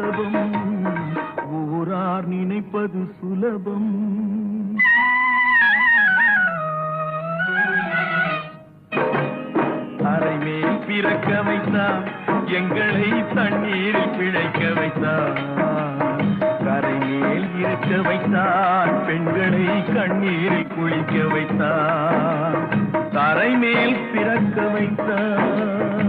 சுலபம், ஊரார் நினைப்பது சுலபம். அரைமேல் பிறக்க வைத்தார், எங்களை தண்ணீரில் பிழைக்க வைத்தார். கரைமேல் இருக்க வைத்தார், பெண்களை கண்ணீரில் குளிக்க வைத்தார். கரைமேல் பிறக்க வைத்தார்.